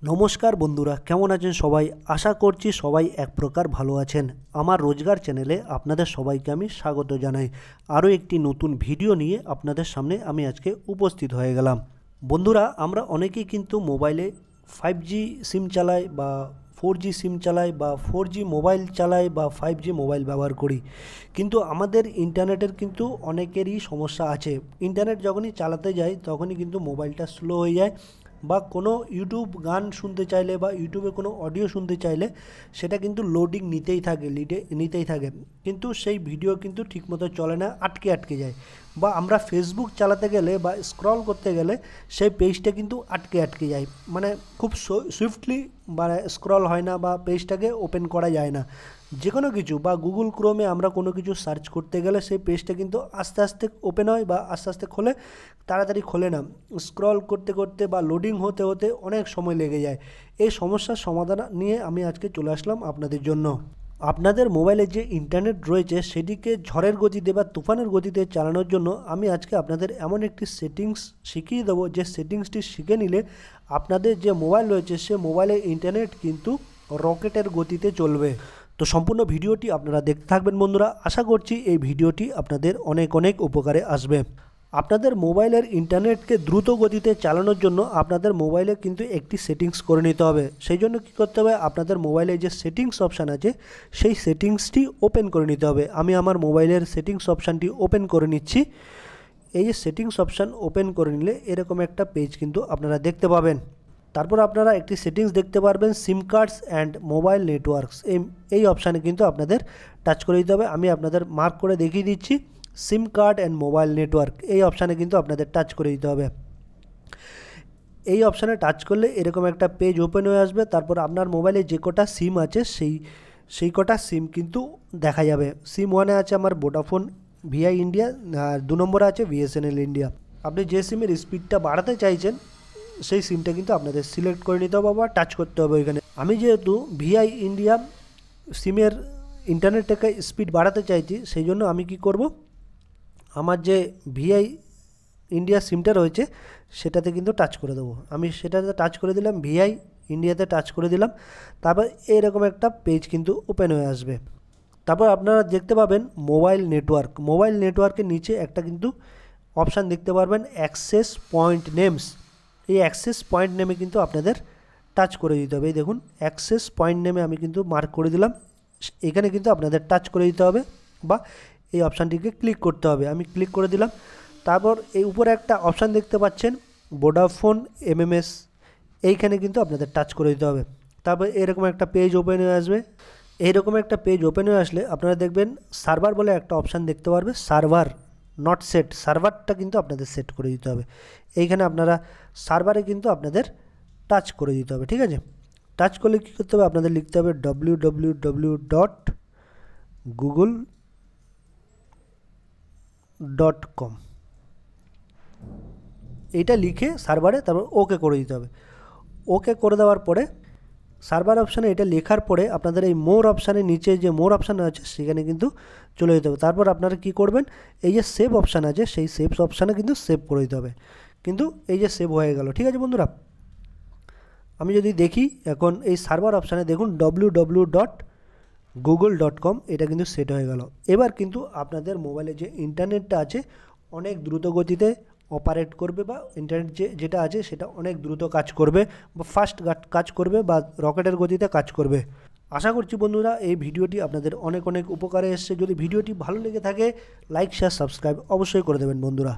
নমস্কার বন্ধুরা, কেমন আছেন সবাই? আশা করছি সবাই এক প্রকার ভালো আছেন। আমার রোজগার চ্যানেলে আপনাদের সবাইকে আমি স্বাগত জানাই। আরও একটি নতুন ভিডিও নিয়ে আপনাদের সামনে আমি আজকে উপস্থিত হয়ে গেলাম। বন্ধুরা, আমরা অনেকেই কিন্তু মোবাইলে 5G সিম চালাই বা 4G সিম চালাই বা 4G মোবাইল চালাই বা 5G মোবাইল ব্যবহার করি, কিন্তু আমাদের ইন্টারনেটের কিন্তু অনেকেরই সমস্যা আছে। ইন্টারনেট যখনই চালাতে যাই তখনই কিন্তু মোবাইলটা স্লো হয়ে যায়, বা কোনো ইউটিউব গান শুনতে চাইলে বা ইউটিউবে কোনো অডিও শুনতে চাইলে সেটা কিন্তু লোডিং নিতেই থাকে, কিন্তু সেই ভিডিও কিন্তু ঠিকমতো চলে না, আটকে আটকে যায়। বা আমরা ফেসবুক চালাতে গেলে বা স্ক্রল করতে গেলে সেই পেজটা কিন্তু আটকে আটকে যায়, মানে খুব সুইফটলি মানে স্ক্রল হয় না বা পেজটাকে ওপেন করা যায় না। যে কোনো কিছু বা গুগল ক্রোমে আমরা কোনো কিছু সার্চ করতে গেলে সেই পেজটা কিন্তু আস্তে আস্তে ওপেন হয় বা আস্তে আস্তে খোলে, তাড়াতাড়ি খোলে না। স্ক্রল করতে করতে বা লোডিং হতে হতে অনেক সময় লেগে যায়। এই সমস্যার সমাধান নিয়ে আমি আজকে চলে আসলাম আপনাদের জন্য। আপনাদের মোবাইলে যে ইন্টারনেট রয়েছে সেটিকে ঝড়ের গতিতে বা তুফানের গতিতে চালানোর জন্য আমি আজকে আপনাদের এমন একটি সেটিংস শিখিয়ে দেবো, যে সেটিংসটি শিখে নিলে আপনাদের যে মোবাইল রয়েছে সে মোবাইলের ইন্টারনেট কিন্তু রকেটের গতিতে চলবে। তো সম্পূর্ণ ভিডিওটি আপনারা দেখতে থাকবেন বন্ধুরা। আশা করছি এই ভিডিওটি আপনাদের অনেক অনেক উপকারে আসবে। আপনাদের মোবাইলের ইন্টারনেটকে দ্রুত গতিতে চালানোর জন্য আপনাদের মোবাইলে কিন্তু একটি সেটিংস করে নিতে হবে। সেই জন্য কী করতে হবে, আপনাদের মোবাইলে যে সেটিংস অপশান আছে সেই সেটিংসটি ওপেন করে নিতে হবে। আমি আমার মোবাইলের সেটিংস অপশানটি ওপেন করে নিচ্ছি। এই যে সেটিংস অপশান ওপেন করে নিলে এরকম একটা পেজ কিন্তু আপনারা দেখতে পাবেন। তারপর আপনারা একটি সেটিংস দেখতে পারবেন, সিম কার্ডস অ্যান্ড মোবাইল নেটওয়ার্কস। এই অপশানে কিন্তু আপনাদের টাচ করে দিতে হবে। আমি আপনাদের মার্ক করে দেখিয়ে দিচ্ছি, সিম কার্ড অ্যান্ড মোবাইল নেটওয়ার্ক, এই অপশানে কিন্তু আপনাদের টাচ করে দিতে হবে। এই অপশানে টাচ করলে এরকম একটা পেজ ওপেন হয়ে আসবে। তারপর আপনার মোবাইলে যে কটা সিম আছে সেই কটা সিম কিন্তু দেখা যাবে। সিম 1-এ আছে আমার ভোডাফোন ভিআই ইন্ডিয়া, আর 2 নম্বরে আছে বিএসএনএল ইন্ডিয়া। আপনি যে সিমের স্পিডটা বাড়াতে চাইছেন সেই সিমটা কিন্তু আপনাদের সিলেক্ট করে নিতে হবে বা টাচ করতে হবে ওইখানে। আমি যেহেতু ভিআই ইন্ডিয়া সিমের ইন্টারনেটটাকে স্পিড বাড়াতে চাইছি, সেই জন্য আমি কি করব, আমার যে ভিআই ইন্ডিয়া সিমটা রয়েছে সেটাতে কিন্তু টাচ করে দেবো। আমি সেটাতে টাচ করে দিলাম, ভিআই ইন্ডিয়াতে টাচ করে দিলাম। তারপর এরকম একটা পেজ কিন্তু ওপেন হয়ে আসবে। তারপর আপনারা দেখতে পাবেন মোবাইল নেটওয়ার্ক। মোবাইল নেটওয়ার্কের নিচে একটা কিন্তু অপশান দেখতে পারবেন, অ্যাক্সেস পয়েন্ট নেমস। এই অ্যাক্সেস পয়েন্ট নেমে কিন্তু আপনাদের টাচ করে দিতে হবে। এই দেখুন, অ্যাক্সেস পয়েন্ট নেমে আমি কিন্তু মার্ক করে দিলাম। এখানে কিন্তু আপনাদের টাচ করে দিতে হবে বা এই অপশানটিকে ক্লিক করতে হবে। আমি ক্লিক করে দিলাম। তারপর এই উপরে একটা অপশান দেখতে পাচ্ছেন, ভোডাফোন এমএমএস, এইখানে কিন্তু আপনাদের টাচ করে দিতে হবে। তারপর এরকম একটা পেজ ওপেন হয়ে আসবে। এইরকম একটা পেজ ওপেন হয়ে আসলে আপনারা দেখবেন সার্ভার বলে একটা অপশান দেখতে পারবে, সার্ভার নট সেট, সার্ভারটা কিন্তু আপনাদের সেট করে দিতে হবে। এইখানে আপনারা সার্ভারে কিন্তু আপনাদের টাচ করে দিতে হবে, ঠিক আছে। টাচ করলে কী করতে হবে, আপনাদের লিখতে হবে www.google.com, এইটা লিখে সার্ভারে তারপর ওকে করে দিতে হবে। ওকে করে দেওয়ার পরে সার্ভার অপশানে এটা লেখার পরে আপনাদের এই মোর অপশানের নিচে যে মোর অপশান আছে সেখানে কিন্তু চলে যেতে হবে। তারপর আপনারা কি করবেন, এই যে সেভ অপশান আছে সেই সেভ অপশানে কিন্তু সেভ করে দিতে হবে। কিন্তু এই যে সেভ হয়ে গেল, ঠিক আছে বন্ধুরা। আমি যদি দেখি এখন এই সার্ভার অপশানে দেখুন www.google.com, এটা কিন্তু সেট হয়ে গেল। এবার কিন্তু আপনাদের মোবাইলে যে ইন্টারনেটটা আছে অনেক দ্রুত গতিতে অপারেট করবে, বা ইন্টারনেট যেটা আছে সেটা অনেক দ্রুত কাজ করবে বা ফাস্ট কাজ করবে বা রকেটের গতিতে কাজ করবে। আশা করছি বন্ধুরা এই ভিডিওটি আপনাদের অনেক অনেক উপকারে এসছে। যদি ভিডিওটি ভালো লেগে থাকে লাইক শেয়ার সাবস্ক্রাইব অবশ্যই করে দেবেন বন্ধুরা।